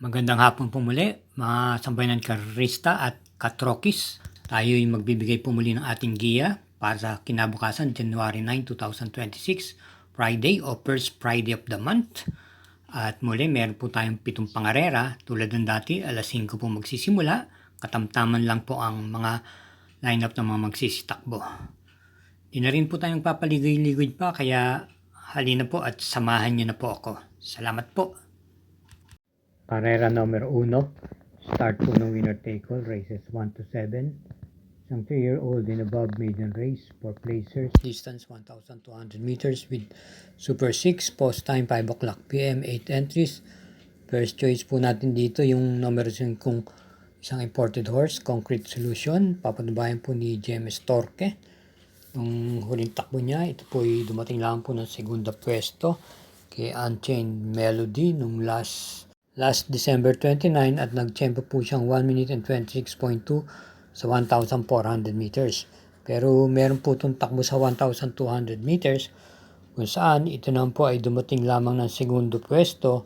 Magandang hapon po muli, mga sambayanan karista at katrokis. Tayo'y magbibigay po muli ng ating giya para sa kinabukasan, January 9, 2026, Friday o first Friday of the month. At muli, meron po tayong 7 pangarera. Tulad ng dati, alas 5 po magsisimula. Katamtaman lang po ang mga lineup ng mga magsisitakbo. Di na rin po tayong papaligoy-ligoy pa, kaya halina po at samahan niyo na po ako. Salamat po. Carrera numero 1, start po ng winner take all, races 1 to 7. Isang 3-year-old and above maiden race, 4 placers, distance 1,200 meters with Super 6, post time 5 o'clock p.m., 8 entries. First choice po natin dito yung numero 5 kung isang imported horse, Concrete Solution, papanubayan po ni James Torque. Yung huling takbo niya, ito po ay dumating lang po ng segunda pwesto kay Unchained Melody nung last December 29 at nagtsempo po siyang 1 minute and 26.2 sa 1,400 meters. Pero meron po itong takbo sa 1,200 meters kung saan ito naman po ay dumating lamang ng segundo pwesto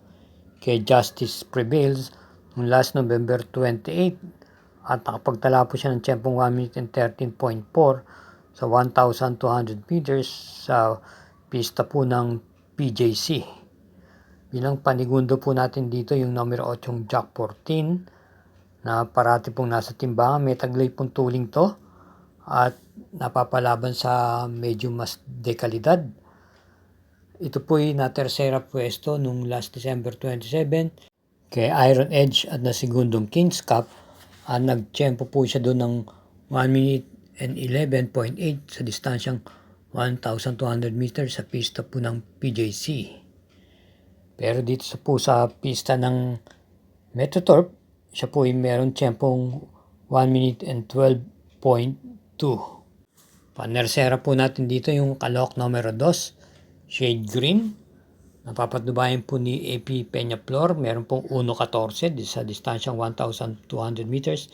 kay Justice Prevails noong last November 28 at nakapagtala po siya ng tsempong 1 minute and 13.4 sa 1,200 meters sa pista po ng PJC. Bilang panigundo po natin dito yung numero 8 Jack 14 na parati pong nasa timbangan. May taglay pong tuling to at napapalaban sa medyo mas dekalidad. Ito po ay na tersera pwesto nung last December 27 kay Iron Edge at na segundong Kings Cup. Nagtsempo po siya doon ng 1 minute and 11.8 sa distansyang 1,200 meters sa pista po ng PJC. Pero dito sa pista ng Metroturf, siya po ay meron tiyempong 1 minute and 12.2. Panersera po natin dito yung kalok numero 2, Shade Green. Napapatubayan po ni AP Peñaflor, meron pong 1.14 sa distansyang 1,200 meters.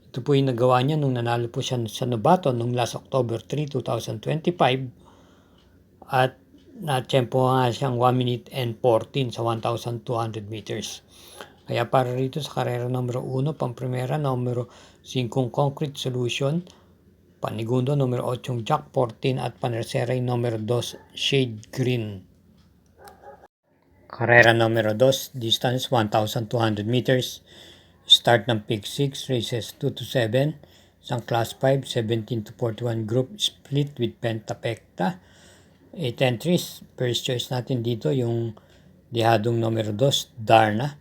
Ito po yung nagawa niya nung nanalo po siya sa Novato nung last October 3, 2025. At na-tsempo nga siyang 1 minute and 14 sa 1,200 meters. Kaya para rito sa karera numero 1, pang-primera numero 5 Concrete Solution, panigundo numero 8 Jack 14 at panersera numero 2 Shade Green. Karera numero 2, distance 1,200 meters, start ng Pick 6, races 2 to 7, isang class 5, 17 to 41 group split with Pentapecta. 8 entries. First choice natin dito yung dihadong numero 2, Darna,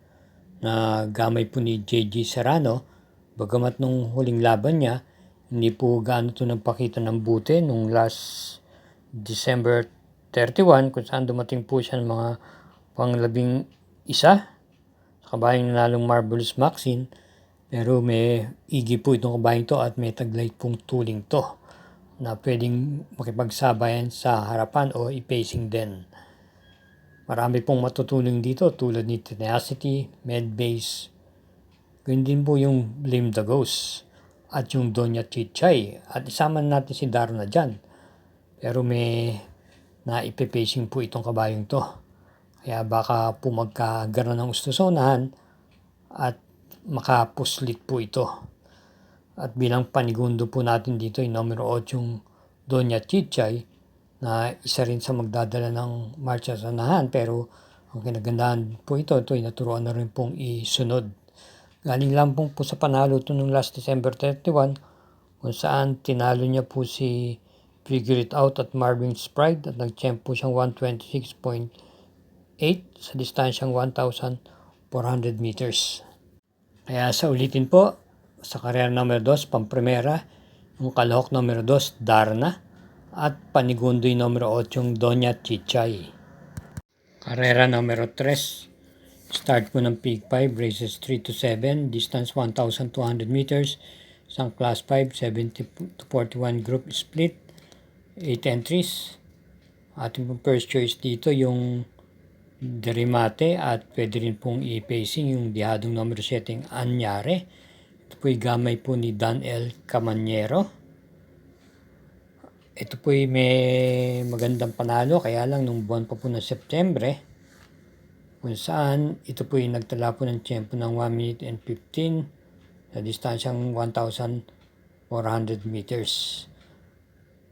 na gamay po ni JG Serrano. Bagamat nung huling laban niya, hindi po gaano ito nagpakita ng buti nung last December 31 kung saan dumating po siya ng mga pang-11 sa kabayang nanalong Marvelous Maxine. Pero may igi po itong kabayang to at may taglay pong tuling to na pwedeng makipagsabayan sa harapan o i-pacing din. Marami pong matutulong dito tulad ni Tenacity, Medbase, ganyan din po yung Blame the Ghost at yung Doña Chichay at isama natin si Darna dyan. Pero may na-ipipacing po itong kabayong to. Kaya baka po magkagaroon ng ustusonahan at makapuslit po ito. At bilang panigundo po natin dito yung numero 8 yung Doña Chichay na isa rin sa magdadala ng marcha sa unahan, pero ang kinagandahan po ito ay naturuan na rin pong isunod. Galing lang po sa panalo ito nung last December 31 kung saan tinalo niya po si Figure It Out at Marvin Sprite at nag-champ po siyang 126.8 sa distansyang 1,400 meters. Kaya sa ulitin po, sa karera numero 2, pang-primera, yung kalahok numero 2, Darna, at panigundo yung numero 8, yung Doña Chichay. Karera numero 3, start po ng Peak 5, races 3 to 7, distance 1,200 meters, isang class 5, 70 to 41 group split, 8 entries. Ating pong first choice dito yung Derimate at pwede rin pong i-pacing yung dihadong numero 7, Anyare. Ito po'y gamay po ni Dan L. Camanyero. Ito po'y may magandang panalo, kaya lang nung buwan pa po ng Setyembre, kung saan ito po yung nagtala po ng tiyempo ng 1 minute and 15 sa distansyang 1,400 meters.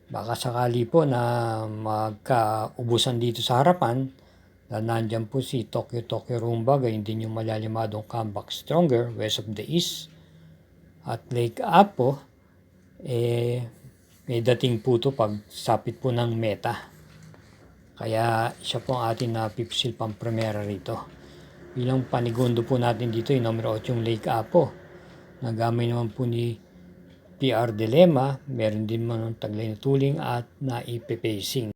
Baka sakali po na magkaubusan dito sa harapan, dahil nandyan po si Tokyo Rumba, gayon din yung malalimadong Comeback Stronger, West of the East. At Lake Apo, may dating po ito pag sapit po ng meta. Kaya siya po ang ating napipsil pang primera rito. Bilang panigundo po natin dito yung numero 8 yung Lake Apo. Nagamay naman po ni PR Dilema, meron din man ng taglay na tuling at naipipacing.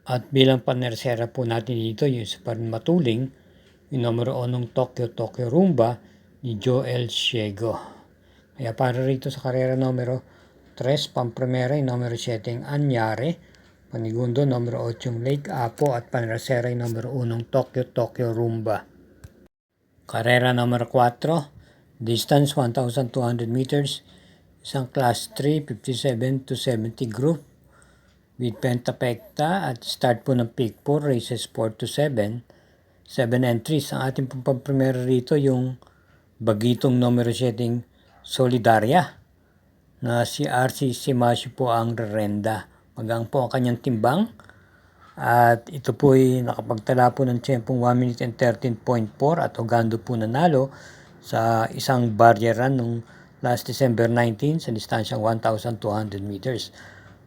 At bilang panersera po natin dito yung isa pa rin matuling, yung numero 8 Tokyo Rumba ni Joel Ciego. Kaya para rito sa karera numero 3, pampremera yung numero 7 yung Anyare, panigundo numero 8 yung Lake Apo at panersera yung numero 1 Tokyo Rumba. Karera numero 4, distance 1,200 meters, isang class 3, 57 to 70 group with pentapekta at start po ng peak 4, races 4 to 7, 7 entries. Ang ating pampremera rito yung bagitong numero 7 Solidaria na si RC Simasyo po ang rerenda. Magang po ang kanyang timbang at ito po ay nakapagtala po ng tiyempong 1 minute and 13.4 at hugando po nanalo sa isang barrier run nung last December 19 sa distansyang 1,200 meters.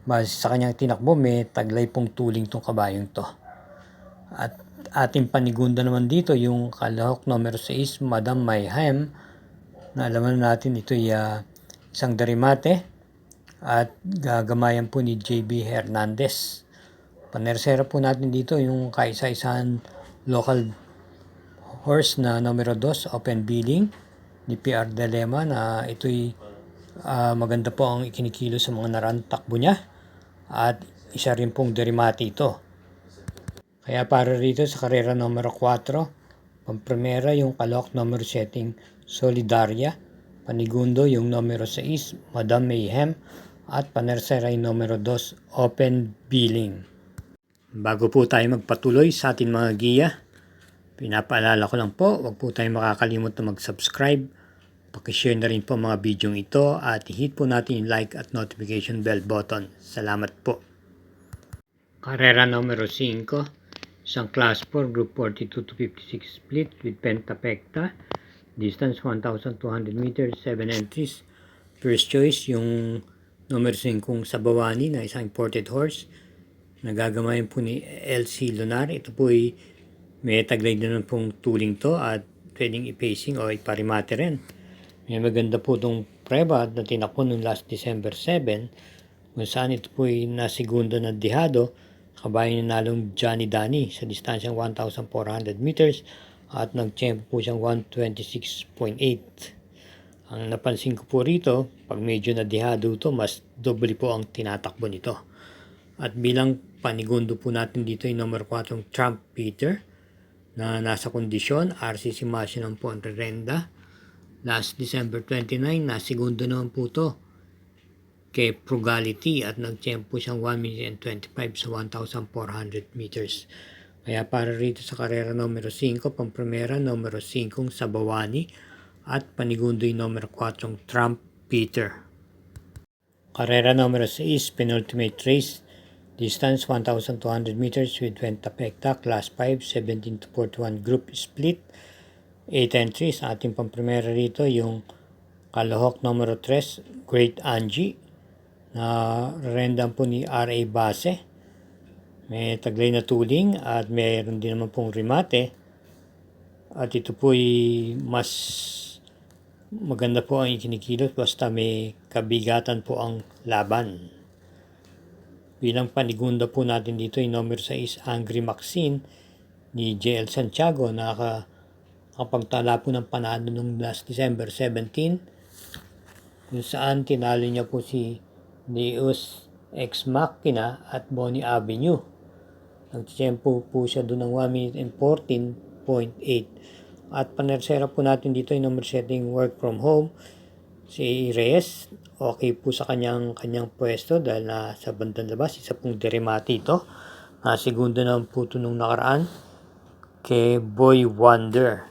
Base sa kanyang tinakbo, may taglay pong tuling tong kabayong to. At ating panigunda naman dito yung kalahok numero 6, Madam Mayhem, na alaman natin ito ay isang darimate at gagamayan po ni JB Hernandez. Panersera po natin dito yung kaisa-isahan local horse na numero 2, Open Billing ni PR Dilema, na ito'y maganda po ang ikinikilo sa mga naran takbo niya at isa rin pong derimate ito. Kaya para rito sa karera numero 4, pampremera yung kalok numero 7 Solidaria, panigundo yung numero 6 Madam Mayhem at panersera yung numero 2 Open Billing. Bago po tayo magpatuloy sa ating mga giya, pinapaalala ko lang po, huwag po tayo makakalimot na mag-subscribe. Pakishare na rin po mga video ito at i-hit po natin yung like at notification bell button. Salamat po. Karera numero 5, isang class 4, group 42 to 56 split with pentapekta. Distance 1,200 meters, 7 entries. First choice yung numero 5 Sabawani na isang imported horse. Nagagamayan po ni LC Lunar. Ito po ay may taglay din pong tuling to at pwedeng i-pacing o iparimate rin. May maganda po itong preba na tinakbo noong last December 7 kung saan ito po ay nasigunda na dihado kabayan ng nalong Johnny Dani sa distansyang 1,400 meters at nag-tempo po siyang 126.8. Ang napansin ko po rito, pag medyo nadihado ito, mas doble po ang tinatakbo nito. At bilang panigundo po natin dito yung number 4 Trump Peter na nasa kondisyon, RC Simasyo ng po ang rerenda. Last December 29, nasigundo naman po ito kay Frugality at nag-tempo siyang 1 minute and 25 sa 1,400 meters. Kaya para rito sa karera numero 5, pampremera numero 5 Sabawani at panigundo yung numero 4 Trump Peter. Karera numero 6, penultimate race, distance 1,200 meters with pentapekta, class 5, 17 to 41 group split, 8 entries. Ating pampremera rito yung kalahok numero 3, Great Angie, na rendan po ni RA Base. May taglay na tuling at mayroon din naman pong remate. At ito po ay mas maganda po ang ikinikilos basta may kabigatan po ang laban. Bilang panigunda po natin dito yung numero 6 Angry Maxine ni JL Santiago na nakapagtala po ng panalo noong last December 17 kung saan tinalo niya po si Deus Ex Machina at Bonnie Avenue. Nagtiyempo po siya doon ng 1 minute and 14.8. At panersera po natin dito yung number setting work from home. Si Reyes, okay po sa kanyang pwesto dahil sa bandang labas, isa pong derimati ito. Segundo naman po ito nung nakaraan kay Boy Wonder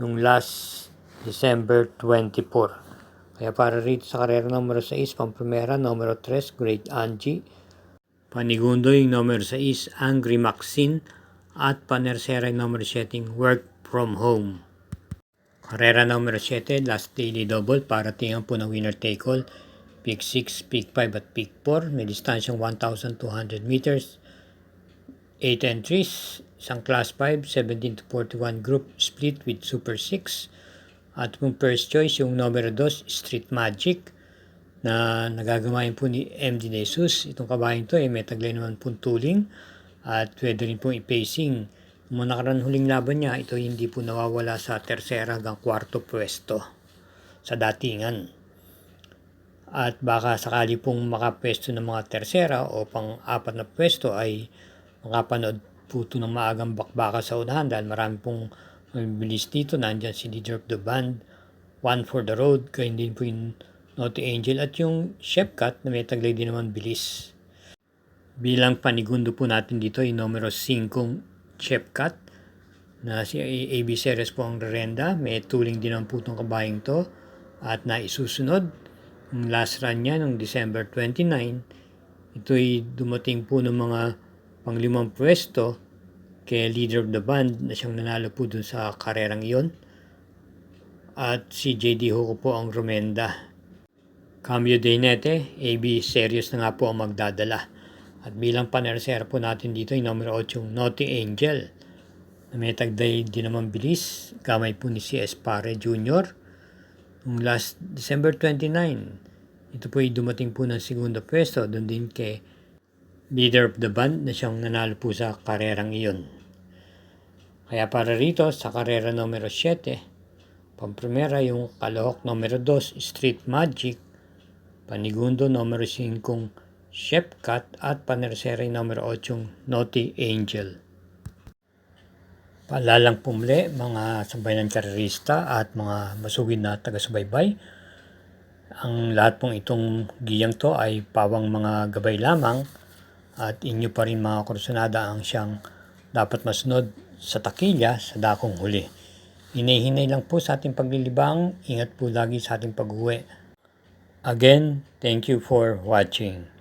nung last December 24. Kaya para rito sa karera numero 6, Pamprimera, numero 3, Great Angie. Panigundo yung numero 6, Angry Maxine. At panersera yung numero 7, Work From Home. Karera numero 7, last daily double, para tingnan po ng winner take all. Peak 6, Peak 5 at Peak 4. May distansyang 1,200 meters. 8 entries. Isang class 5, 17 to 41 group split with Super 6. At yung first choice, yung numero 2, Street Magic, na nagagamayin po ni MD De Jesus. Itong kabayan to may taglay naman pong tuling at pwede rin pong i-pacing. Kung nakaraan huling laban niya, ito hindi po nawawala sa tersera hanggang kwarto pwesto sa datingan. At baka sakali pong makapwesto ng mga tersera o pang-apat na pwesto ay makapanood po ito ng maagang bakbaka sa unahan dahil marami pong bilis dito. Nandyan si Leader of the Band, One for the Road, kaya hindi po yung Naughty Angel at yung Chef Cut na may taglay din naman bilis. Bilang panigundo po natin dito yung numero 5 Chef Cut na si AB Series po ang rerenda. May tuling din naman po itong kabayang to at naisusunod yung last run niya noong December 29. Ito'y dumating po ng mga panglimang pwesto kay Leader of the Band na siyang nanalo po dun sa karerang iyon. At si JD Hoco po ang rumenda. Cambio de Nete, AB Serious na nga po ang magdadala. At bilang panersera po natin dito yung numero 8, yung Naughty Angel, na may tagday din naman bilis. Gamay po ni CS Pare Jr. Yung last December 29. Ito po ay dumating po ng segundo pwesto. Doon din kay Leader of the Band na siyang nanalo po sa karerang iyon. Kaya para rito sa karera numero 7, Pamprimera yung Kalahok numero 2, Street Magic. Panigundo numero 5, Chef Cut. At panersera numero 8, Naughty Angel. Paalalang pumuli mga sambayanan karerista at mga masugid na taga-subaybay. Ang lahat pong itong giyang to ay pawang mga gabay lamang at inyo pa rin mga kursunada ang siyang dapat masunod sa takilya sa dakong huli. Hinay-hinay lang po sa ating paglilibang. Ingat po lagi sa ating pag-uwi. Again, thank you for watching.